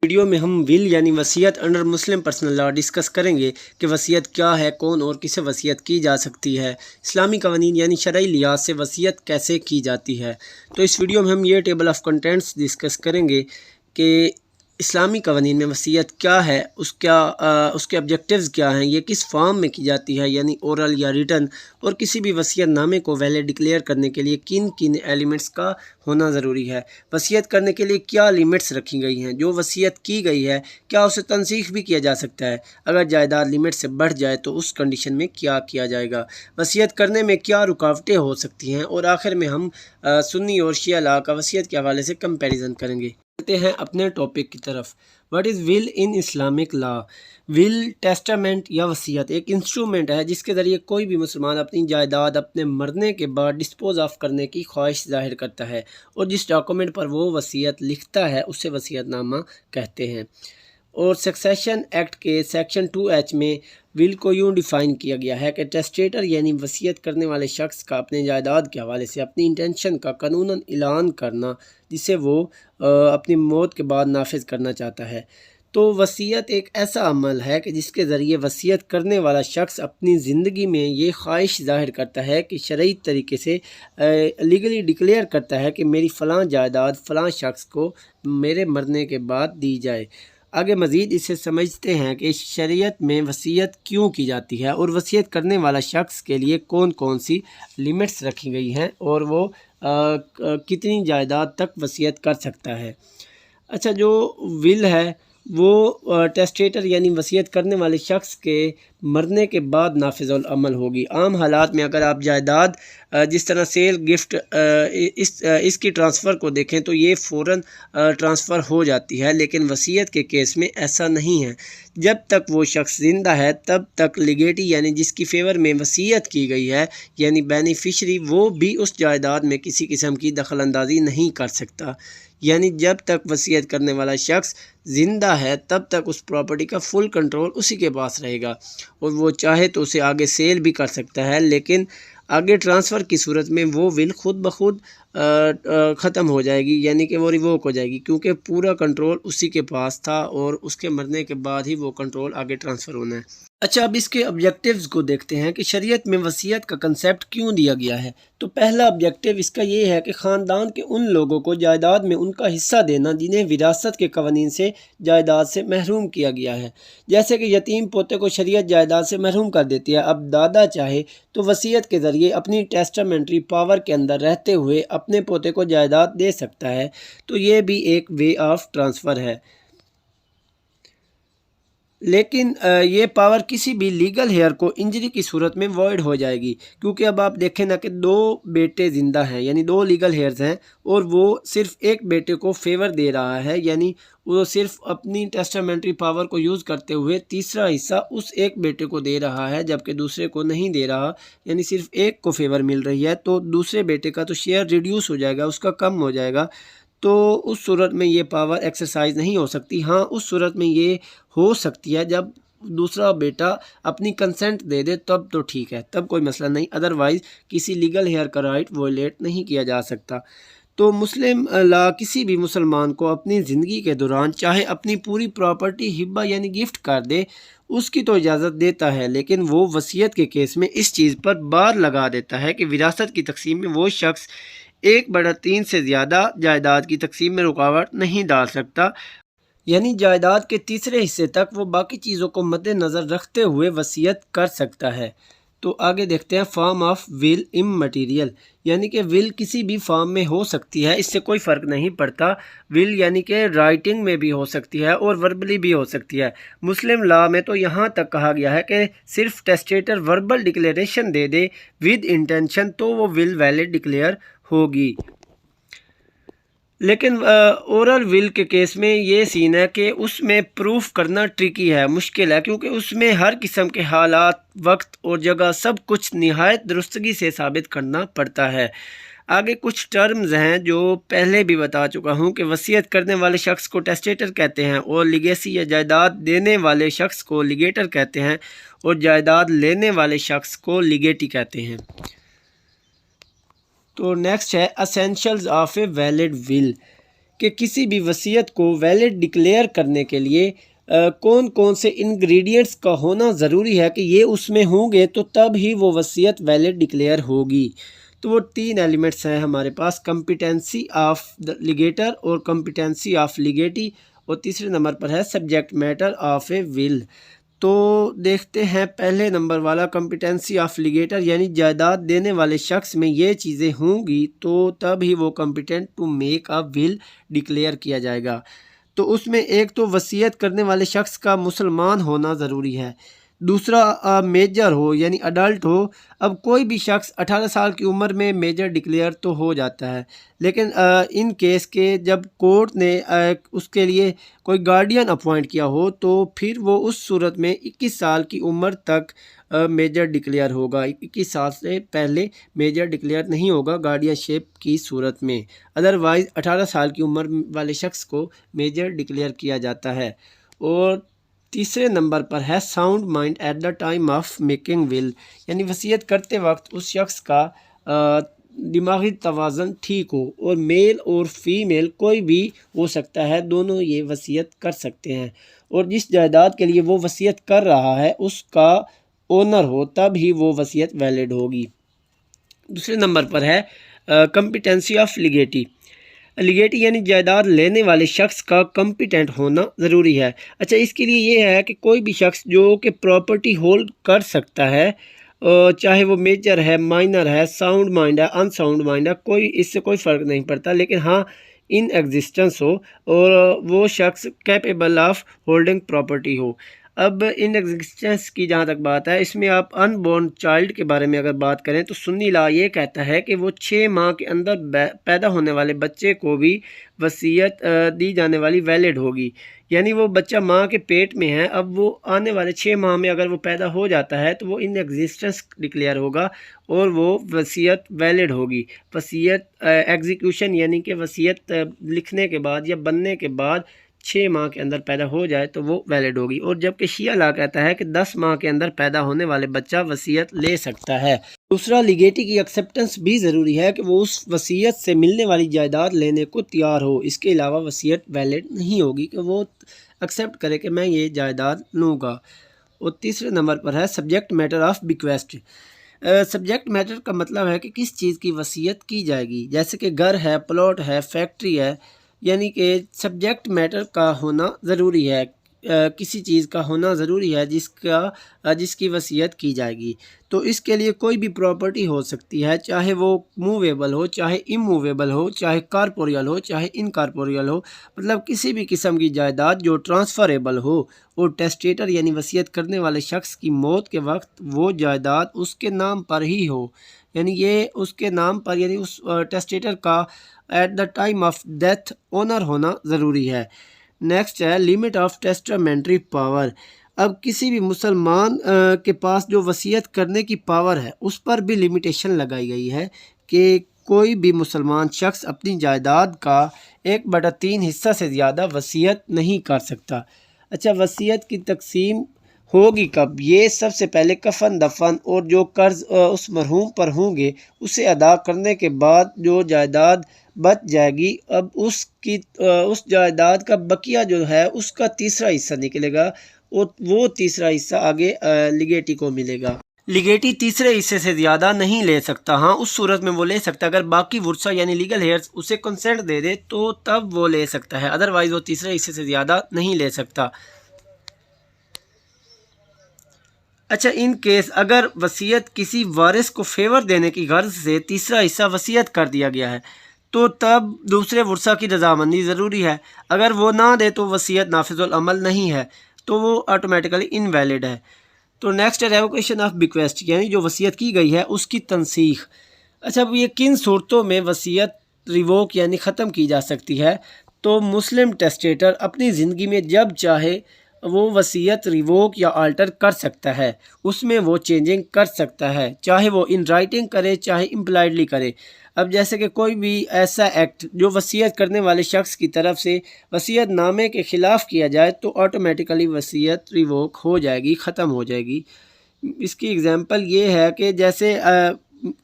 Video میں ہم ول یعنی وصیت انڈر مسلم پرسنل لا ڈسکس کریں گے کہ وصیت کیا ہے، کون اور کسے وصیت کی جا سکتی ہے، اسلامی قوانین یعنی شرعی لحاظ سے وصیت کیسے کی جاتی ہے۔ تو اس ویڈیو میں ہم یہ ٹیبل آف کنٹینٹس ڈسکس کریں گے کہ اسلامی قوانین میں وصیت کیا ہے، اس کے آبجیکٹیوز کیا ہیں، یہ کس فارم میں کی جاتی ہے یعنی اورل یا ریٹن، اور کسی بھی وصیت نامے کو ویلڈ ڈکلیئر کرنے کے لیے کن کن ایلیمنٹس کا ہونا ضروری ہے، وصیت کرنے کے لیے کیا لمٹس رکھی گئی ہیں، جو وصیت کی گئی ہے کیا اسے تنسیخ بھی کیا جا سکتا ہے، اگر جائیداد لمٹ سے بڑھ جائے تو اس کنڈیشن میں کیا کیا جائے گا، وصیت کرنے میں کیا رکاوٹیں ہو سکتی ہیں، اور آخر میں ہم سنی اور شیعہ لا کا وصیت کے حوالے سے کمپیریزن کریں گے۔ چلتے ہیں اپنے ٹاپک کی طرف۔ What is will in Islamic law? Will Testament یا وصیت ایک انسٹرومنٹ ہے جس کے ذریعے کوئی بھی مسلمان اپنی جائیداد اپنے مرنے کے بعد ڈسپوز آف کرنے کی خواہش ظاہر کرتا ہے، اور جس ڈاکومنٹ پر وہ وصیت لکھتا ہے اسے وصیت نامہ کہتے ہیں۔ اور سکسیشن ایکٹ کے سیکشن 2H میں ول کو یوں ڈیفائن کیا گیا ہے کہ ٹیسٹیٹر یعنی وصیت کرنے والے شخص کا اپنے جائیداد کے حوالے سے اپنی انٹینشن کا قانوناً اعلان کرنا جسے وہ اپنی موت کے بعد نافذ کرنا چاہتا ہے۔ تو وصیت ایک ایسا عمل ہے کہ جس کے ذریعے وصیت کرنے والا شخص اپنی زندگی میں یہ خواہش ظاہر کرتا ہے کہ شرعی طریقے سے لیگلی ڈکلیئر کرتا ہے کہ میری فلاں جائیداد فلاں شخص کو میرے مرنے کے بعد دی جائے۔ آگے مزید اسے سمجھتے ہیں کہ شریعت میں وصیت کیوں کی جاتی ہے، اور وصیت کرنے والا شخص کے لیے کون کون سی لمٹس رکھی گئی ہیں، اور وہ کتنی جائیداد تک وصیت کر سکتا ہے۔ اچھا، جو ول ہے وہ ٹیسٹیٹر یعنی وصیت کرنے والے شخص کے مرنے کے بعد نافذ العمل ہوگی۔ عام حالات میں اگر آپ جائیداد جس طرح سیل گفٹ اس کی ٹرانسفر کو دیکھیں تو یہ فوراً ٹرانسفر ہو جاتی ہے، لیکن وصیت کے کیس میں ایسا نہیں ہے۔ جب تک وہ شخص زندہ ہے تب تک لیگیٹی یعنی جس کی فیور میں وصیت کی گئی ہے یعنی بینیفیشری، وہ بھی اس جائیداد میں کسی قسم کی دخل اندازی نہیں کر سکتا۔ یعنی جب تک وصیت کرنے والا شخص زندہ ہے تب تک اس پراپرٹی کا فل کنٹرول اسی کے پاس رہے گا، اور وہ چاہے تو اسے آگے سیل بھی کر سکتا ہے، لیکن آگے ٹرانسفر کی صورت میں وہ ول خود بخود ختم ہو جائے گی، یعنی کہ وہ ریووک ہو جائے گی، کیونکہ پورا کنٹرول اسی کے پاس تھا اور اس کے مرنے کے بعد ہی وہ کنٹرول آگے ٹرانسفر ہونا ہے۔ اچھا، اب اس کے آبجیکٹیوز کو دیکھتے ہیں کہ شریعت میں وصیت کا کنسیپٹ کیوں دیا گیا ہے۔ تو پہلا آبجیکٹیو اس کا یہ ہے کہ خاندان کے ان لوگوں کو جائیداد میں ان کا حصہ دینا جنہیں وراثت کے قوانین سے جائیداد سے محروم کیا گیا ہے۔ جیسے کہ یتیم پوتے کو شریعت جائیداد سے محروم کر دیتی ہے، اب دادا چاہے تو وصیت کے ذریعے اپنی ٹیسٹامنٹری پاور کے اندر رہتے ہوئے اپنے پوتے کو جائیداد دے سکتا ہے، تو یہ بھی ایک وے آف ٹرانسفر ہے۔ لیکن یہ پاور کسی بھی لیگل ہیئر کو انجری کی صورت میں وائڈ ہو جائے گی، کیونکہ اب آپ دیکھیں نا کہ دو بیٹے زندہ ہیں، یعنی دو لیگل ہیئرز ہیں، اور وہ صرف ایک بیٹے کو فیور دے رہا ہے، یعنی وہ صرف اپنی ٹیسٹامنٹری پاور کو یوز کرتے ہوئے تیسرا حصہ اس ایک بیٹے کو دے رہا ہے جبکہ دوسرے کو نہیں دے رہا، یعنی صرف ایک کو فیور مل رہی ہے، تو دوسرے بیٹے کا تو شیئر ریڈیوس ہو جائے گا، اس کا کم ہو جائے گا، تو اس صورت میں یہ پاور ایکسرسائز نہیں ہو سکتی۔ ہاں، اس صورت میں یہ ہو سکتی ہے جب دوسرا بیٹا اپنی کنسنٹ دے دے، تب تو ٹھیک ہے، تب کوئی مسئلہ نہیں، ادروائز کسی لیگل ہیئر کا رائٹ وائلیٹ نہیں کیا جا سکتا۔ تو مسلم لا کسی بھی مسلمان کو اپنی زندگی کے دوران چاہے اپنی پوری پراپرٹی ہبہ یعنی گفٹ کر دے، اس کی تو اجازت دیتا ہے، لیکن وہ وصیت کے کیس میں اس چیز پر بار لگا دیتا ہے کہ وراثت کی تقسیم میں وہ شخص 1/3 سے زیادہ جائیداد کی تقسیم میں رکاوٹ نہیں ڈال سکتا، یعنی جائیداد کے تیسرے حصے تک وہ باقی چیزوں کو مد نظر رکھتے ہوئے وصیت کر سکتا ہے۔ تو آگے دیکھتے ہیں فارم آف ول اممیٹیریل، یعنی کہ ول کسی بھی فارم میں ہو سکتی ہے، اس سے کوئی فرق نہیں پڑتا۔ ول یعنی کہ رائٹنگ میں بھی ہو سکتی ہے اور وربلی بھی ہو سکتی ہے۔ مسلم لا میں تو یہاں تک کہا گیا ہے کہ صرف ٹیسٹیٹر وربل ڈکلیریشن دے دے ود انٹینشن تو وہ ول ویلڈ ڈکلیئر ہوگی، لیکن اورل ول کے کیس میں یہ سین ہے کہ اس میں پروف کرنا ٹرکی ہے، مشکل ہے، کیونکہ اس میں ہر قسم کے حالات، وقت اور جگہ سب کچھ نہایت درستگی سے ثابت کرنا پڑتا ہے۔ آگے کچھ ٹرمز ہیں جو پہلے بھی بتا چکا ہوں کہ وصیت کرنے والے شخص کو ٹیسٹیٹر کہتے ہیں، اور لیگیسی یا جائیداد دینے والے شخص کو لیگیٹر کہتے ہیں، اور جائیداد لینے والے شخص کو لیگیٹی کہتے ہیں۔ تو نیکسٹ ہے اسینشلز آف اے ویلڈ ول، کہ کسی بھی وصیت کو ویلڈ ڈکلیئر کرنے کے لیے کون کون سے انگریڈینٹس کا ہونا ضروری ہے کہ یہ اس میں ہوں گے تو تب ہی وہ وصیت ویلڈ ڈکلیئر ہوگی۔ تو وہ 3 ایلیمنٹس ہیں ہمارے پاس، کمپیٹنسی آف لیگیٹر اور کمپیٹنسی آف لیگیٹی، اور تیسرے نمبر پر ہے سبجیکٹ میٹر آف اے ول۔ تو دیکھتے ہیں پہلے نمبر والا، کمپیٹنسی آف لیگیٹر، یعنی جائیداد دینے والے شخص میں یہ چیزیں ہوں گی تو تب ہی وہ competent to make a will declare کیا جائے گا۔ تو اس میں ایک تو وصیت کرنے والے شخص کا مسلمان ہونا ضروری ہے، دوسرا میجر ہو یعنی اڈلٹ ہو۔ اب کوئی بھی شخص 18 سال کی عمر میں میجر ڈکلیئر تو ہو جاتا ہے، لیکن ان کیس کے جب کورٹ نے اس کے لیے کوئی گارڈین اپوائنٹ کیا ہو تو پھر وہ اس صورت میں 21 سال کی عمر تک میجر ڈکلیئر ہوگا، 21 سال سے پہلے میجر ڈکلیئر نہیں ہوگا گارڈین شپ کی صورت میں، ادروائز 18 سال کی عمر والے شخص کو میجر ڈکلیئر کیا جاتا ہے۔ اور تیسرے نمبر پر ہے sound mind at the time of making will, یعنی وصیت کرتے وقت اس شخص کا دماغی توازن ٹھیک ہو، اور میل اور فیمیل کوئی بھی ہو سکتا ہے، دونوں یہ وصیت کر سکتے ہیں، اور جس جائیداد کے لیے وہ وصیت کر رہا ہے اس کا اونر ہو تب ہی وہ وصیت ویلڈ ہوگی۔ دوسرے نمبر پر ہے کمپیٹنسی آف لیگیٹی، لیگیٹی یعنی جائیداد لینے والے شخص کا کمپیٹنٹ ہونا ضروری ہے۔ اچھا، اس کے لیے یہ ہے کہ کوئی بھی شخص جو کہ پراپرٹی ہولڈ کر سکتا ہے، چاہے وہ میجر ہے، مائنر ہے، ساؤنڈ مائنڈ ہے، ان ساؤنڈ مائنڈ ہے، اس سے کوئی فرق نہیں پڑتا، لیکن ہاں ان ایگزسٹنس ہو اور وہ شخص کیپیبل آف ہولڈنگ پراپرٹی ہو۔ اب ان ایگزسٹنس کی جہاں تک بات ہے، اس میں آپ ان بورن چائلڈ کے بارے میں اگر بات کریں تو سنی لا یہ کہتا ہے کہ وہ 6 ماہ کے اندر پیدا ہونے والے بچے کو بھی وصیت دی جانے والی ویلڈ ہوگی، یعنی وہ بچہ ماں کے پیٹ میں ہے، اب وہ آنے والے 6 ماہ میں اگر وہ پیدا ہو جاتا ہے تو وہ ان ایگزسٹنس ڈکلیئر ہوگا اور وہ وصیت ویلڈ ہوگی۔ وصیت ایگزیکیوشن یعنی کہ وصیت لکھنے کے بعد یا بننے کے بعد 6 ماہ کے اندر پیدا ہو جائے تو وہ ویلڈ ہوگی، اور جبکہ شیعہ لا کہتا ہے کہ 10 ماہ کے اندر پیدا ہونے والے بچہ وصیت لے سکتا ہے۔ دوسرا، لیگیٹی کی ایکسیپٹنس بھی ضروری ہے کہ وہ اس وصیت سے ملنے والی جائیداد لینے کو تیار ہو، اس کے علاوہ وصیت ویلڈ نہیں ہوگی کہ وہ ایکسیپٹ کرے کہ میں یہ جائیداد لوں گا۔ اور تیسرے نمبر پر ہے subject matter of bequest. Subject matter کا مطلب ہے کہ کس چیز کی وصیت کی جائے گی، جیسے کہ گھر ہے، پلاٹ ہے، فیکٹری ہے، یعنی کہ سبجیکٹ میٹر کا ہونا ضروری ہے، کسی چیز کا ہونا ضروری ہے جس کی وصیت کی جائے گی۔ تو اس کے لیے کوئی بھی پراپرٹی ہو سکتی ہے، چاہے وہ موویبل ہو، چاہے اموویبل ہو، چاہے کارپوریل ہو، چاہے انکارپوریل ہو، مطلب کسی بھی قسم کی جائیداد جو ٹرانسفریبل ہو، اور ٹیسٹیٹر یعنی وصیت کرنے والے شخص کی موت کے وقت وہ جائیداد اس کے نام پر ہی ہو، یعنی یہ اس کے نام پر، یعنی اس ٹیسٹیٹر کا at the time of death owner ہونا ضروری ہے۔ نیکسٹ ہے لیمٹ آف ٹیسٹامنٹری پاور۔ اب کسی بھی مسلمان کے پاس جو وصیت کرنے کی پاور ہے اس پر بھی لمیٹیشن لگائی گئی ہے کہ کوئی بھی مسلمان شخص اپنی جائیداد کا 1/3 حصہ سے زیادہ وصیت نہیں کر سکتا۔ اچھا، وصیت کی تقسیم ہوگی کب؟ یہ سب سے پہلے کفن دفن اور جو قرض اس مرحوم پر ہوں گے اسے ادا کرنے کے بعد جو جائیداد بچ جائے گی، اب اس جائیداد کا بقیہ جو ہے اس کا تیسرا حصہ نکلے گا، اور وہ تیسرا حصہ آگے لیگیٹی کو ملے گا۔ لیگیٹی تیسرے حصے سے زیادہ نہیں لے سکتا، ہاں اس صورت میں وہ لے سکتا ہے اگر باقی ورثہ یعنی لیگل ہیئرز اسے کنسنٹ دے دے تو تب وہ لے سکتا ہے، ادروائز وہ تیسرے حصے سے زیادہ نہیں لے سکتا۔ اچھا، ان کیس اگر وصیت کسی وارث کو فیور دینے کی غرض سے تیسرا حصہ وصیت کر دیا گیا ہے تو تب دوسرے ورثہ کی رضامندی ضروری ہے، اگر وہ نہ دے تو وصیت نافذ العمل نہیں ہے، تو وہ آٹومیٹیکلی انویلڈ ہے۔ تو نیکسٹ ہے ریووکیشن آف بیکویسٹ، یعنی جو وصیت کی گئی ہے اس کی تنسیخ۔ اچھا، اب یہ کن صورتوں میں وصیت ریووک یعنی ختم کی جا سکتی ہے؟ تو مسلم ٹیسٹیٹر اپنی زندگی میں جب چاہے وہ وصیت ریووک یا آلٹر کر سکتا ہے، اس میں وہ چینجنگ کر سکتا ہے، چاہے وہ ان رائٹنگ کرے چاہے امپلائڈلی کرے۔ اب جیسے کہ کوئی بھی ایسا ایکٹ جو وصیت کرنے والے شخص کی طرف سے وصیت نامے کے خلاف کیا جائے تو آٹومیٹیکلی وصیت ریووک ہو جائے گی، ختم ہو جائے گی۔ اس کی اگزامپل یہ ہے کہ جیسے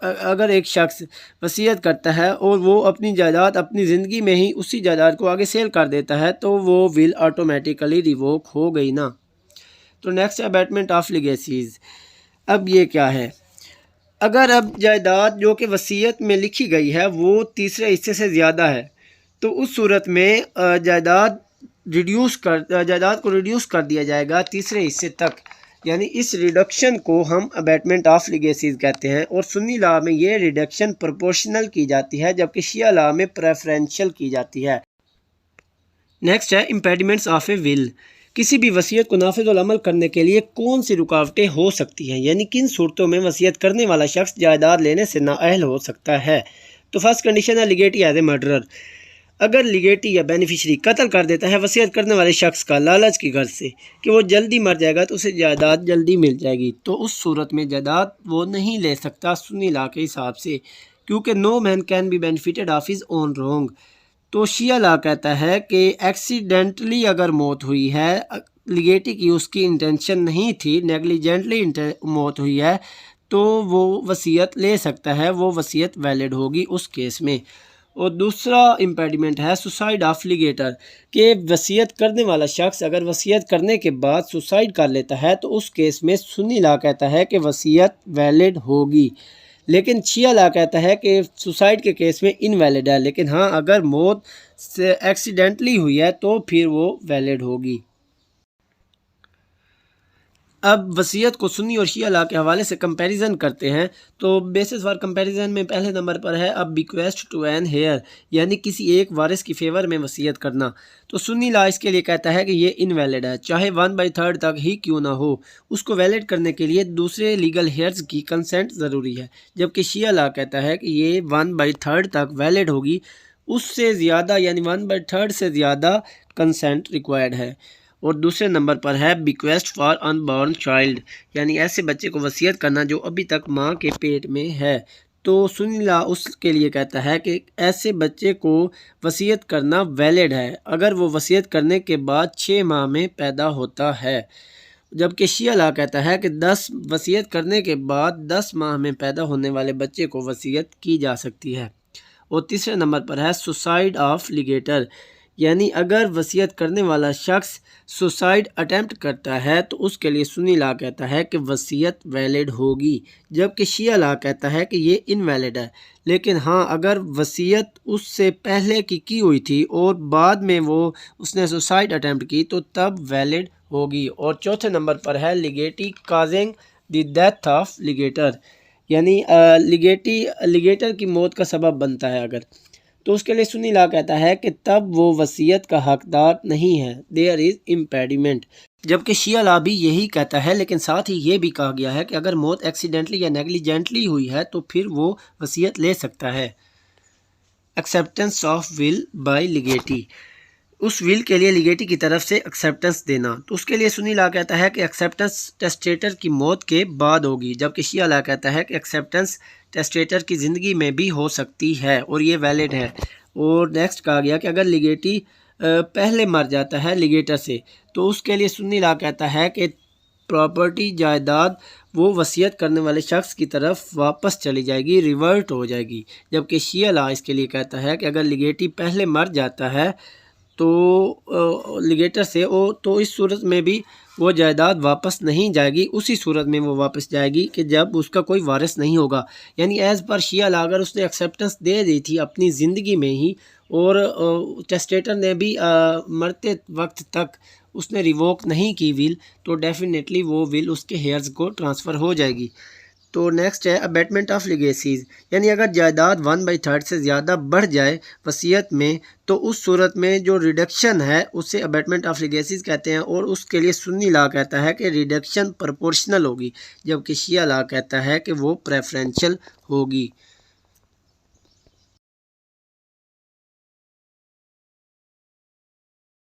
اگر ایک شخص وصیت کرتا ہے اور وہ اپنی جائیداد اپنی زندگی میں ہی اسی جائیداد کو آگے سیل کر دیتا ہے تو وہ ول آٹومیٹیکلی ریووک ہو گئی نا۔ تو نیکسٹ ہے ابیٹمنٹ آف لیگیسیز۔ اب یہ کیا ہے؟ اگر اب جائیداد جو کہ وصیت میں لکھی گئی ہے وہ تیسرے حصے سے زیادہ ہے تو اس صورت میں جائیداد کو ریڈیوس کر دیا جائے گا تیسرے حصے تک، یعنی اس ریڈکشن کو ہم ابیٹمنٹ آف لیگیسیز کہتے ہیں، اور سنی لا میں یہ ریڈکشن پروپورشنل کی جاتی ہے جبکہ شیعہ لا میں پریفرینشل کی جاتی ہے۔ نیکسٹ ہے امپیڈیمنٹس آف اے ول۔ کسی بھی وصیت کو نافذ العمل کرنے کے لیے کون سی رکاوٹیں ہو سکتی ہیں، یعنی کن صورتوں میں وصیت کرنے والا شخص جائیداد لینے سے نااہل ہو سکتا ہے۔ تو فرسٹ کنڈیشن ہے لیگیٹی ایز اے مرڈرر۔ اگر لیگیٹی یا بینیفیشری قتل کر دیتا ہے وصیت کرنے والے شخص کا لالچ کی غرض سے کہ وہ جلدی مر جائے گا تو اسے جائیداد جلدی مل جائے گی، تو اس صورت میں جائیداد وہ نہیں لے سکتا سنی لا کے حساب سے، کیونکہ no man can be benefited of his own wrong. تو شیعہ لا کہتا ہے کہ ایکسیڈنٹلی اگر موت ہوئی ہے، لیگیٹی کی اس کی انٹینشن نہیں تھی، نیگلیجنٹلی موت ہوئی ہے، تو وہ وصیت لے سکتا ہے، وہ وصیت ویلڈ ہوگی اس کیس میں۔ اور دوسرا امپیڈیمنٹ ہے سوسائڈ آف لیگیٹر، کہ وصیت کرنے والا شخص اگر وصیت کرنے کے بعد سوسائڈ کر لیتا ہے تو اس کیس میں سنی لا کہتا ہے کہ وصیت ویلڈ ہوگی، لیکن شیعہ لا کہتا ہے کہ سوسائڈ کے کیس میں انویلڈ ہے، لیکن ہاں اگر موت سے ایکسیڈنٹلی ہوئی ہے تو پھر وہ ویلڈ ہوگی۔ اب وصیت کو سنی اور شیعہ لا کے حوالے سے کمپیریزن کرتے ہیں، تو بیسس فار کمپیریزن میں پہلے نمبر پر ہے اب بیکویسٹ ٹو این ہیئر، یعنی کسی ایک وارث کی فیور میں وصیت کرنا۔ تو سنی لا اس کے لیے کہتا ہے کہ یہ انویلڈ ہے، چاہے 1/3 تک ہی کیوں نہ ہو، اس کو ویلڈ کرنے کے لیے دوسرے لیگل ہیئرز کی کنسنٹ ضروری ہے، جبکہ شیعہ لا کہتا ہے کہ یہ 1/3 تک ویلڈ ہوگی، اس سے زیادہ یعنی 1/3 سے زیادہ کنسنٹ ریکوائرڈ ہے۔ اور دوسرے نمبر پر ہے بیکویسٹ فار ان بورن چائلڈ، یعنی ایسے بچے کو وصیت کرنا جو ابھی تک ماں کے پیٹ میں ہے۔ تو سنی لا اس کے لیے کہتا ہے کہ ایسے بچے کو وصیت کرنا ویلڈ ہے اگر وہ وصیت کرنے کے بعد 6 ماہ میں پیدا ہوتا ہے، جبکہ شیعہ لا کہتا ہے کہ وصیت کرنے کے بعد 10 ماہ میں پیدا ہونے والے بچے کو وصیت کی جا سکتی ہے۔ اور تیسرے نمبر پر ہے سوسائڈ آف لیگیٹر، یعنی اگر وصیت کرنے والا شخص سوسائڈ اٹیمپٹ کرتا ہے تو اس کے لیے سنی لا کہتا ہے کہ وصیت ویلڈ ہوگی، جبکہ شیعہ لا کہتا ہے کہ یہ انویلڈ ہے، لیکن ہاں اگر وصیت اس سے پہلے کی ہوئی تھی اور بعد میں اس نے سوسائڈ اٹیمپٹ کی تو تب ویلڈ ہوگی۔ اور چوتھے نمبر پر ہے لیگیٹی کازنگ دی ڈیتھ آف لیگیٹر، یعنی لیگیٹر کی موت کا سبب بنتا ہے اگر، تو اس کے لیے سنی لا کہتا ہے کہ تب وہ وصیت کا حقدار نہیں ہے، دیئر از امپیڈیمنٹ، جبکہ شیعہ لا بھی یہی کہتا ہے، لیکن ساتھ ہی یہ بھی کہا گیا ہے کہ اگر موت ایکسیڈنٹلی یا نیگلیجنٹلی ہوئی ہے تو پھر وہ وصیت لے سکتا ہے۔ ایکسیپٹنس آف ول بائی لیگیٹی، اس ول کے لیے لیگیٹی کی طرف سے ایکسیپٹنس دینا، تو اس کے لیے سنی لا کہتا ہے کہ ایکسیپٹنس ٹیسٹیٹر کی موت کے بعد ہوگی، جبکہ شیعہ لا کہتا ہے کہ ایکسیپٹنس ٹیسٹیٹر کی زندگی میں بھی ہو سکتی ہے اور یہ ویلڈ ہے۔ اور نیکسٹ کہا گیا کہ اگر لیگیٹی پہلے مر جاتا ہے لیگیٹر سے تو اس کے لیے سنی لا کہتا ہے کہ پراپرٹی جائیداد وہ وصیت کرنے والے شخص کی طرف واپس چلی جائے گی، ریورٹ ہو جائے گی، جبکہ شیعہ لا اس کے لیے کہتا ہے کہ اگر لیگیٹی پہلے مر جاتا ہے تو لیگیٹر سے تو اس صورت میں بھی وہ جائیداد واپس نہیں جائے گی، اسی صورت میں وہ واپس جائے گی کہ جب اس کا کوئی وارث نہیں ہوگا، یعنی ایز پر شیعہ لا اگر اس نے ایکسیپٹنس دے دی تھی اپنی زندگی میں ہی اور ٹیسٹیٹر نے بھی مرتے وقت تک اس نے ریووک نہیں کی ول، تو ڈیفینیٹلی وہ ول اس کے ہیئرز کو ٹرانسفر ہو جائے گی۔ تو نیکسٹ ہے ابیٹمنٹ آف لیگیسیز، یعنی اگر جائیداد 1/3 سے زیادہ بڑھ جائے وصیت میں تو اس صورت میں جو ریڈکشن ہے اسے ابیٹمنٹ آف لیگیسیز کہتے ہیں، اور اس کے لیے سنی لا کہتا ہے کہ ریڈکشن پرپورشنل ہوگی، جبکہ شیعہ لا کہتا ہے کہ وہ پریفرینشل ہوگی۔